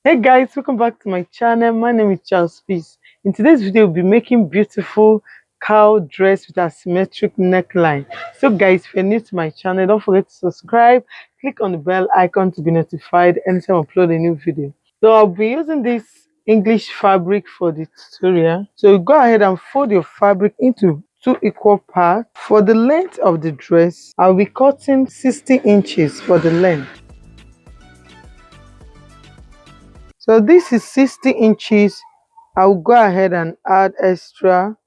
Hey guys, welcome back to my channel. My name is Charles Peace. In today's video, we'll be making beautiful cowl dress with asymmetric neckline. So guys, if you're new to my channel, don't forget to subscribe, click on the bell icon to be notified anytime I upload a new video. So I'll be using this English fabric for the tutorial. So go ahead and fold your fabric into two equal parts. For the length of the dress, I'll be cutting 60 inches for the length. So this is 60 inches. I'll go ahead and add extra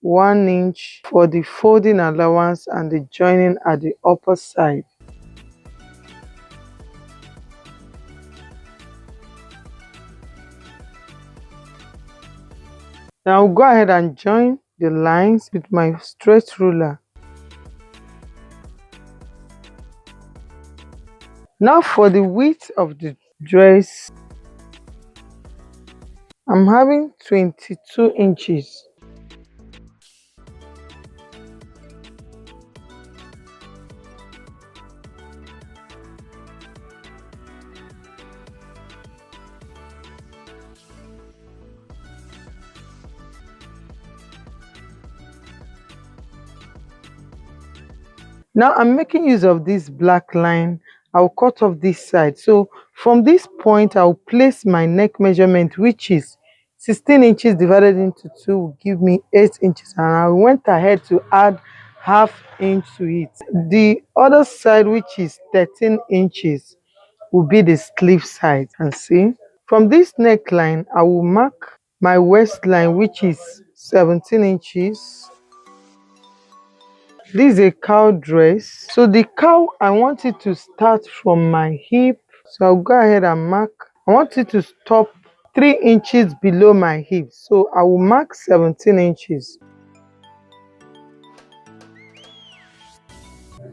1 inch for the folding allowance and the joining at the upper side. Now I'll go ahead and join the lines with my straight ruler. Now for the width of the dress, I'm having 22 inches. Now I'm making use of this black line. I'll cut off this side. So from this point, I'll place my neck measurement, which is 16 inches divided into 2 will give me 8 inches. And I went ahead to add ½ inch to it. The other side, which is 13 inches, will be the sleeve side. And see, from this neckline, I will mark my waistline, which is 17 inches. This is a cowl dress. So the cowl, I want it to start from my hip. So I'll go ahead and mark. I want it to stop 3 inches below my hip. So I will mark 17 inches.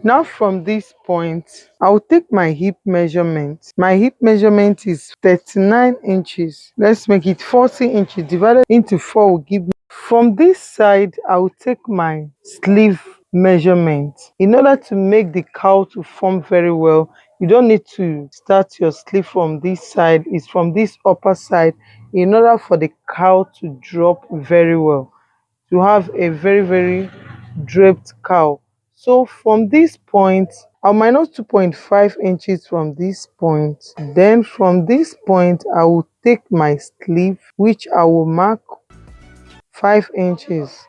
Now from this point, I'll take my hip measurement. My hip measurement is 39 inches. Let's make it 40 inches. Divided into 4 will give me. From this side, I'll take my sleeve measurement. In order to make the cowl to form very well, you don't need to start your sleeve from this side. It's from this upper side in order for the cowl to drop very well, to have a very draped cowl. So from this point, I'll minus 2.5 inches from this point. Then from this point, I will take my sleeve, which I will mark 5 inches.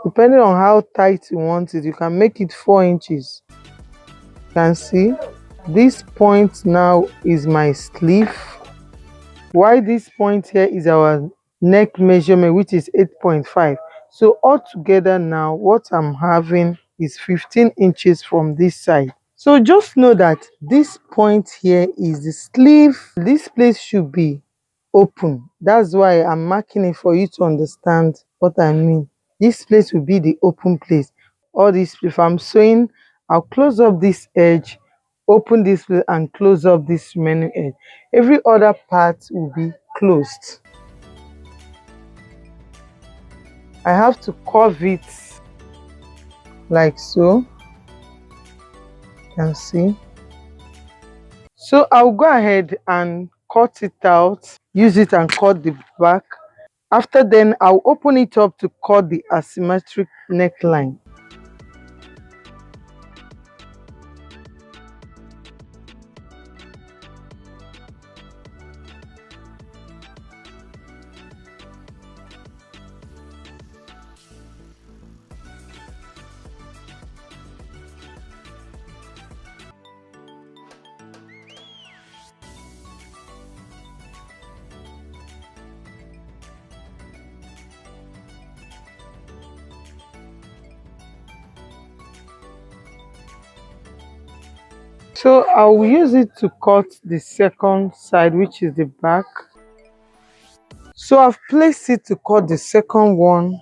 Depending on how tight you want it, you can make it 4 inches. You can see this point now is my sleeve. Why this point here is our neck measurement, which is 8.5. So altogether now, what I'm having is 15 inches from this side. So just know that this point here is the sleeve. This place should be open. That's why I'm marking it for you to understand what I mean. This place will be the open place. All this, if I'm sewing, I'll close up this edge, open this place, and close up this remaining edge. Every other part will be closed. I have to curve it like so. You can see. So I'll go ahead and cut it out, use it and cut the back. After then, I'll open it up to cut the asymmetric neckline. So I'll use it to cut the second side, which is the back. So I've placed it to cut the second one.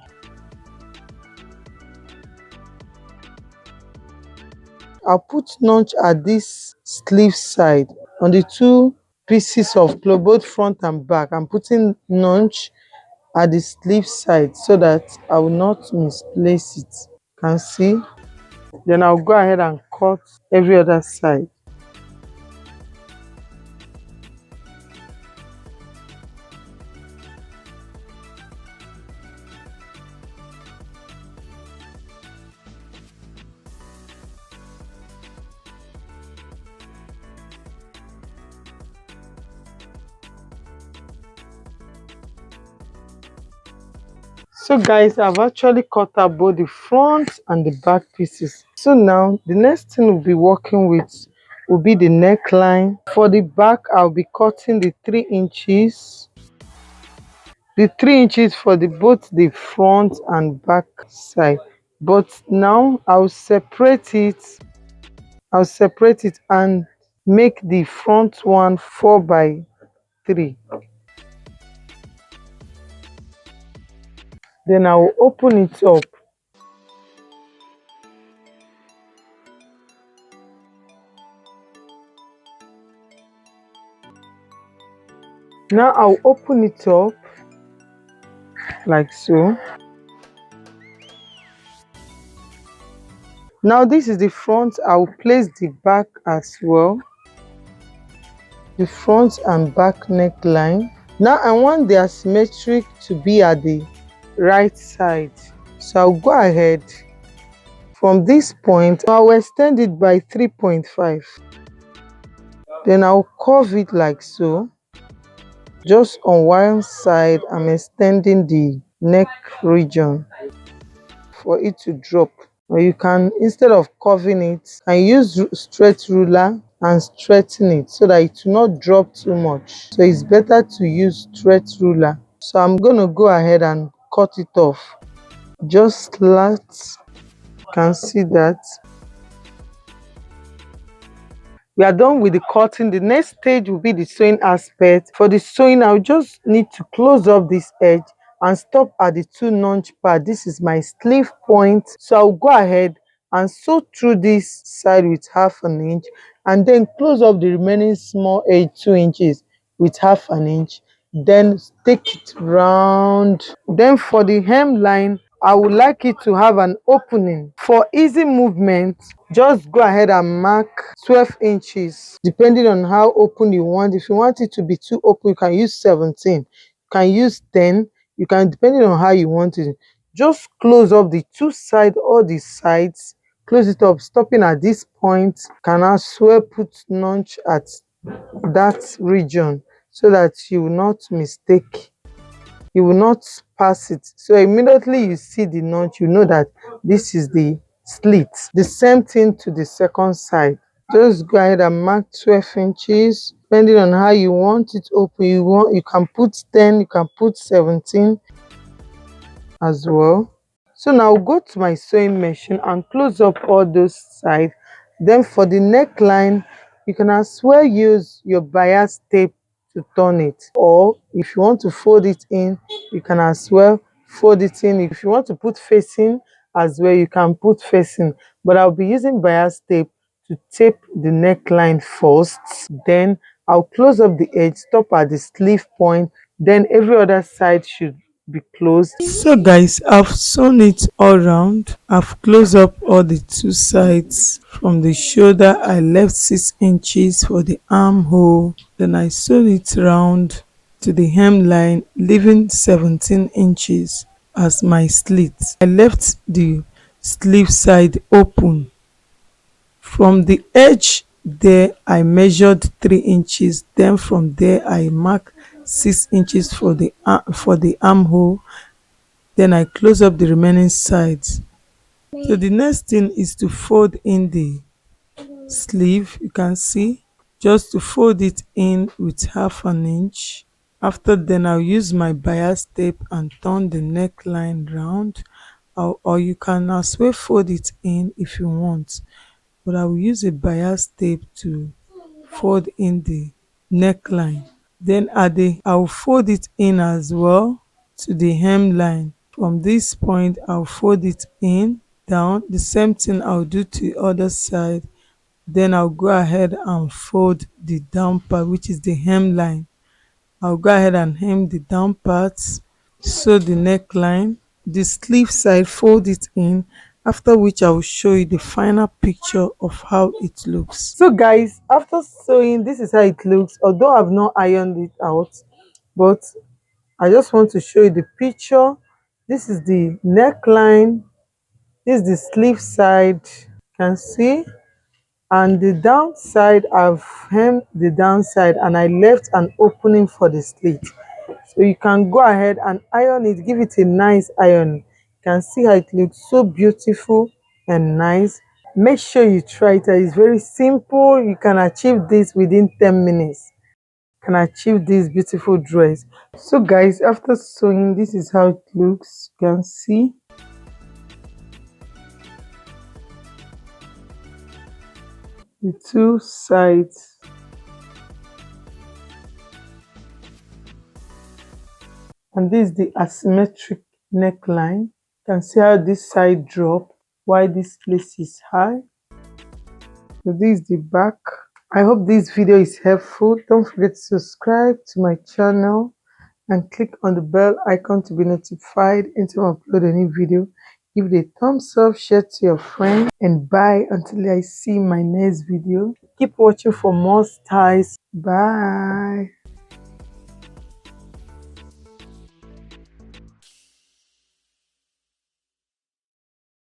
I'll put notch at this sleeve side on the two pieces of cloth, both front and back. I'm putting notch at the sleeve side so that I will not misplace it. You can see. Then I'll go ahead and cut every other side. So guys, I've actually cut out both the front and the back pieces. So now the next thing we'll be working with will be the neckline. For the back, I'll be cutting the 3 inches. The 3 inches for the both the front and back side. But now I'll separate it. I'll separate it and make the front one 4 by 3. Then I will open it up. Now I'll open it up like so. Now this is the front. I'll place the back as well. The front and back neckline. Now I want the asymmetric to be at the right side. So I'll go ahead from this point. I'll extend it by 3.5. Then I'll curve it like so. Just on one side, I'm extending the neck region for it to drop. Or you can, instead of curving it, and use straight ruler and straighten it so that it will not drop too much. So it's better to use straight ruler. So I'm going to go ahead and cut it off. Just flat. You can see that. We are done with the cutting. The next stage will be the sewing aspect. For the sewing, I'll just need to close up this edge and stop at the 2 notch part. This is my sleeve point. So I'll go ahead and sew through this side with 1/2 inch and then close up the remaining small edge 2 inches with 1/2 inch. Then take it round. Then for the hemline, I would like it to have an opening. For easy movement, just go ahead and mark 12 inches depending on how open you want. If you want it to be too open, you can use 17. You can use 10. You can, depending on how you want it. Just close up the 2 sides, all the sides. Close it up, stopping at this point. Can as well put notch at that region so that you will not mistake. You will not pass it. So immediately you see the notch, you know that this is the slit. The same thing to the second side. Just go ahead and mark 12 inches depending on how you want it open. You can put 10, you can put 17 as well. So now I'll go to my sewing machine and close up all those sides. Then for the neckline, you can as well use your bias tape to turn it, or if you want to fold it in, you can as well fold it in. If you want to put facing as well, you can put facing, but I'll be using bias tape to tape the neckline first. Then I'll close up the edge, stop at the sleeve point, then every other side should be closed. So guys, I've sewn it all round. I've closed up all the 2 sides. From the shoulder, I left 6 inches for the armhole. Then I sewed it round to the hemline, leaving 17 inches as my slit. I left the sleeve side open. From the edge there, I measured 3 inches. Then from there, I marked 6 inches for the armhole. Then I close up the remaining sides. So the next thing is to fold in the sleeve. You can see, just to fold it in with 1/2 inch. After then, I'll use my bias tape and turn the neckline round, or you can as well fold it in if you want, but I will use a bias tape to fold in the neckline. Then I'll fold it in as well to the hemline. From this point, I'll fold it in down. The same thing I'll do to the other side. Then I'll go ahead and fold the down part, which is the hemline. I'll go ahead and hem the down parts, sew the neckline, the sleeve side, fold it in, after which I will show you the final picture of how it looks. So guys, after sewing, this is how it looks, although I've not ironed it out, but I just want to show you the picture. This is the neckline, this is the sleeve side, you can see, and the downside, I've hemmed the downside and I left an opening for the slit. So you can go ahead and iron it, give it a nice iron. You can see how it looks so beautiful and nice. Make sure you try it. It's very simple. You can achieve this within 10 minutes. You can achieve this beautiful dress. So guys, after sewing, this is how it looks. You can see the two sides. And this is the asymmetric neckline. You can see how this side drop while this place is high. So this is the back. I hope this video is helpful. Don't forget to subscribe to my channel and click on the bell icon to be notified anytime I upload a new video. Give it a thumbs up, share to your friends, and bye until I see my next video. Keep watching for more styles. Bye.